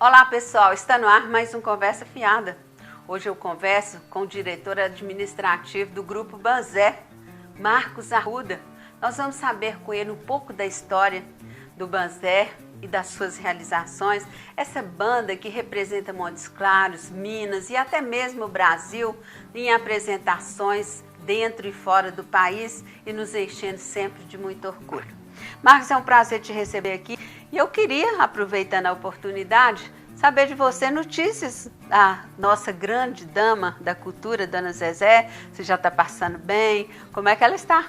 Olá pessoal, está no ar mais um Conversa Fiada. Hoje eu converso com o diretor administrativo do Grupo Banzé, Marcos Arruda. Nós vamos saber com ele um pouco da história do Banzé e das suas realizações. Essa banda que representa Montes Claros, Minas e até mesmo o Brasil em apresentações dentro e fora do país e nos enchendo sempre de muito orgulho. Marcos, é um prazer te receber aqui e eu queria, aproveitando a oportunidade, saber de você notícias da nossa grande dama da cultura, Dona Zezé. Você já está passando bem? Como é que ela está?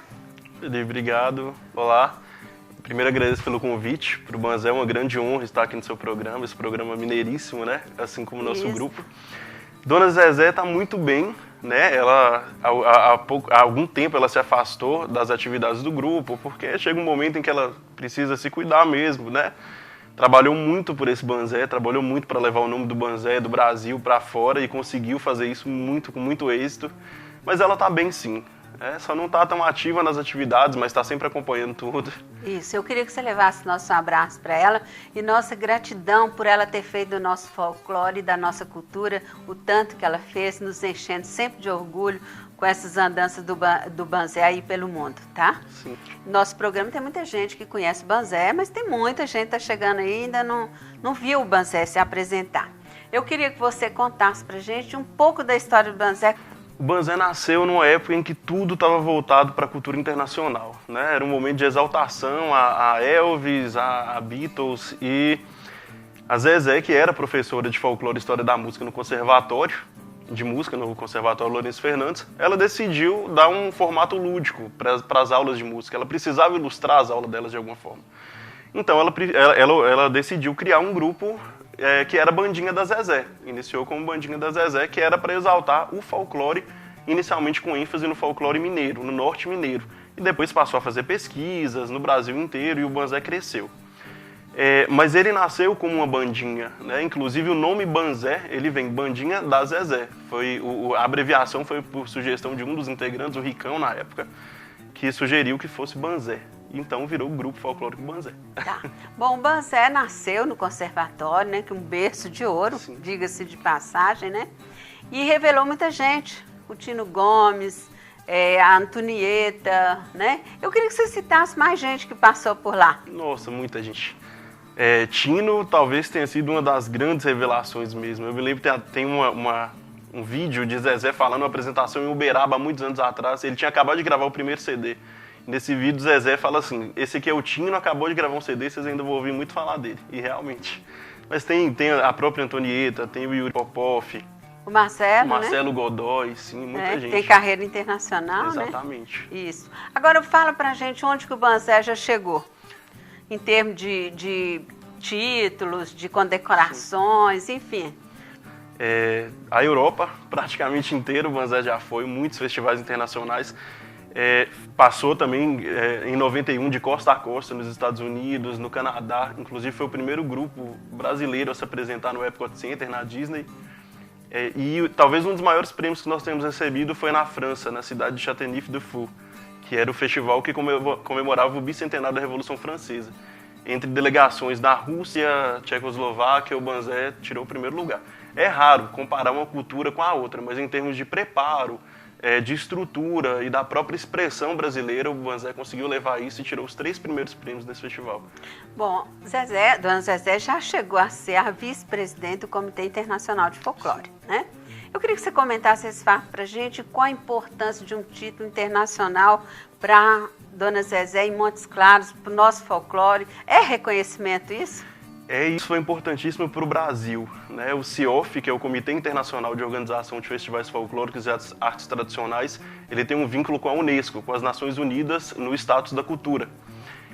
Obrigado. Olá. Primeiro agradeço pelo convite. Para o Banzé é uma grande honra estar aqui no seu programa, esse programa mineiríssimo, né? Assim como o nosso grupo. Dona Zezé está muito bem, né? Ela, há algum tempo ela se afastou das atividades do grupo, porque chega um momento em que ela precisa se cuidar mesmo, né? Trabalhou muito por esse Banzé, trabalhou muito para levar o nome do Banzé do Brasil para fora e conseguiu fazer isso com muito êxito. Mas ela está bem sim. Só não está tão ativa nas atividades, mas está sempre acompanhando tudo. Isso, eu queria que você levasse nosso abraço para ela e nossa gratidão por ela ter feito do nosso folclore e da nossa cultura o tanto que ela fez, nos enchendo sempre de orgulho com essas andanças do Banzé aí pelo mundo, tá? Sim. Nosso programa tem muita gente que conhece o Banzé, mas tem muita gente que está chegando aí e ainda não viu o Banzé se apresentar. Eu queria que você contasse pra gente um pouco da história do Banzé. O Banzé nasceu numa época em que tudo estava voltado para a cultura internacional, né? Era um momento de exaltação a Elvis, a Beatles e a Zezé, que era professora de folclore e história da música no Conservatório de Música, no Conservatório Lourenço Fernandes. Ela decidiu dar um formato lúdico para as aulas de música. Ela precisava ilustrar as aulas delas de alguma forma. Então ela decidiu criar um grupo que era a Bandinha da Zezé. Iniciou como Bandinha da Zezé, que era para exaltar o folclore, inicialmente com ênfase no folclore mineiro, no norte mineiro. E depois passou a fazer pesquisas no Brasil inteiro e o Banzé cresceu. Mas ele nasceu como uma bandinha, né? Inclusive o nome Banzé, ele vem Bandinha da Zezé. A abreviação foi por sugestão de um dos integrantes, o Ricão na época, que sugeriu que fosse Banzé. Então virou o Grupo Folclórico Banzé. Tá. Bom, o Banzé nasceu no conservatório, né? Que é um berço de ouro, diga-se de passagem, né? E revelou muita gente. O Tino Gomes, a Antonieta, né? Eu queria que você citasse mais gente que passou por lá. Nossa, muita gente. Tino talvez tenha sido uma das grandes revelações mesmo. Eu me lembro que tem um vídeo de Zezé falando uma apresentação em Uberaba há muitos anos atrás. Ele tinha acabado de gravar o primeiro CD. Nesse vídeo, Zezé fala assim: esse aqui é o Tino, acabou de gravar um CD, vocês ainda vão ouvir muito falar dele. E realmente. Mas tem a própria Antonieta, tem o Yuri Popov, o Marcelo, né? Godoy, sim, muita gente. Tem carreira internacional, Exatamente. Né? Isso. Agora fala pra gente onde que o Banzé já chegou, em termos de títulos, de condecorações, enfim. A Europa, praticamente inteira, o Banzé já foi, muitos festivais internacionais. Passou também em 91 de costa a costa nos Estados Unidos, no Canadá. Inclusive foi o primeiro grupo brasileiro a se apresentar no Epcot Center, na Disney. E talvez um dos maiores prêmios que nós temos recebido foi na França, na cidade de Châteauneuf-du-Four, que era o festival que comemorava o bicentenário da Revolução Francesa. Entre delegações da Rússia, Tchecoslováquia, o Banzé tirou o primeiro lugar. É raro comparar uma cultura com a outra, mas em termos de preparo, de estrutura e da própria expressão brasileira, o Banzé conseguiu levar isso e tirou os 3 primeiros prêmios desse festival. Bom, Dona Zezé já chegou a ser a vice-presidente do Comitê Internacional de Folclore, né? Eu queria que você comentasse esse fato para a gente, qual a importância de um título internacional para Dona Zezé em Montes Claros, para o nosso folclore. É reconhecimento isso? Isso foi importantíssimo para o Brasil, né? O CIOF, que é o Comitê Internacional de Organização de Festivais Folclóricos e Artes Tradicionais, ele tem um vínculo com a Unesco, com as Nações Unidas, no status da cultura.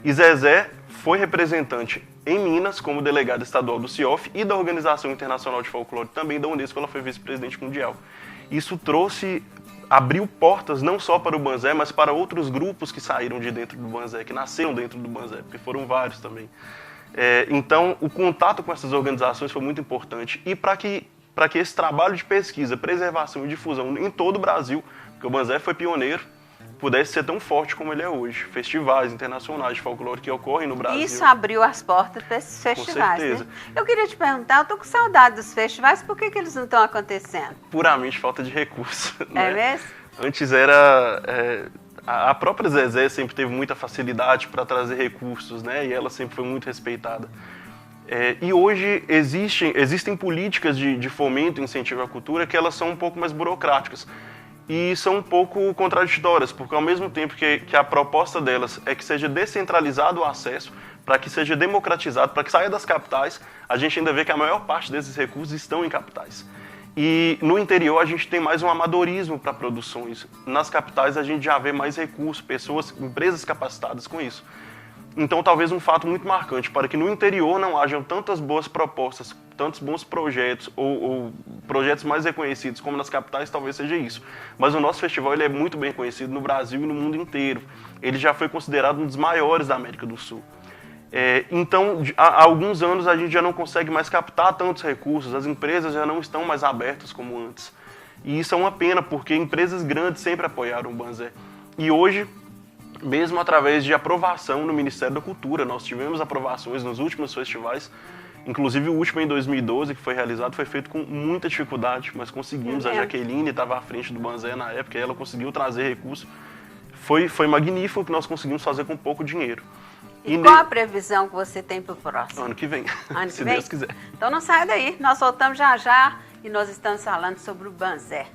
E Zezé foi representante em Minas como delegada estadual do CIOF e da Organização Internacional de Folclore, também da Unesco, ela foi vice-presidente mundial. Isso abriu portas não só para o Banzé, mas para outros grupos que saíram de dentro do Banzé, que nasceram dentro do Banzé, porque foram vários também. Então, o contato com essas organizações foi muito importante. E para que esse trabalho de pesquisa, preservação e difusão em todo o Brasil, porque o Banzé foi pioneiro, pudesse ser tão forte como ele é hoje. Festivais internacionais de folclore que ocorrem no Brasil. Isso abriu as portas para esses festivais, com certeza. né? Eu queria te perguntar, eu estou com saudade dos festivais, por que eles não estão acontecendo? Puramente falta de recurso. É mesmo? Antes era... a própria Zezé sempre teve muita facilidade para trazer recursos, né? E ela sempre foi muito respeitada. E hoje existem políticas de fomento e incentivo à cultura que elas são um pouco mais burocráticas e são um pouco contraditórias, porque ao mesmo tempo que a proposta delas é que seja descentralizado o acesso, para que seja democratizado, para que saia das capitais, a gente ainda vê que a maior parte desses recursos estão em capitais. E no interior a gente tem mais um amadorismo para produções. Nas capitais a gente já vê mais recursos, pessoas, empresas capacitadas com isso. Então talvez um fato muito marcante para que no interior não hajam tantas boas propostas, tantos bons projetos ou projetos mais reconhecidos como nas capitais, talvez seja isso. Mas o nosso festival ele é muito bem conhecido no Brasil e no mundo inteiro. Ele já foi considerado um dos maiores da América do Sul. Então, há alguns anos a gente já não consegue mais captar tantos recursos, as empresas já não estão mais abertas como antes. E isso é uma pena, porque empresas grandes sempre apoiaram o Banzé. E hoje, mesmo através de aprovação no Ministério da Cultura, nós tivemos aprovações nos últimos festivais, inclusive o último em 2012, que foi realizado, foi feito com muita dificuldade, mas conseguimos. A Jaqueline estava à frente do Banzé na época, e ela conseguiu trazer recursos. Foi magnífico o que nós conseguimos fazer com pouco dinheiro. E qual a previsão que você tem para o próximo? Ano que vem, ano que se vem? Deus quiser. Então não saia daí, nós voltamos já já e nós estamos falando sobre o Banzé.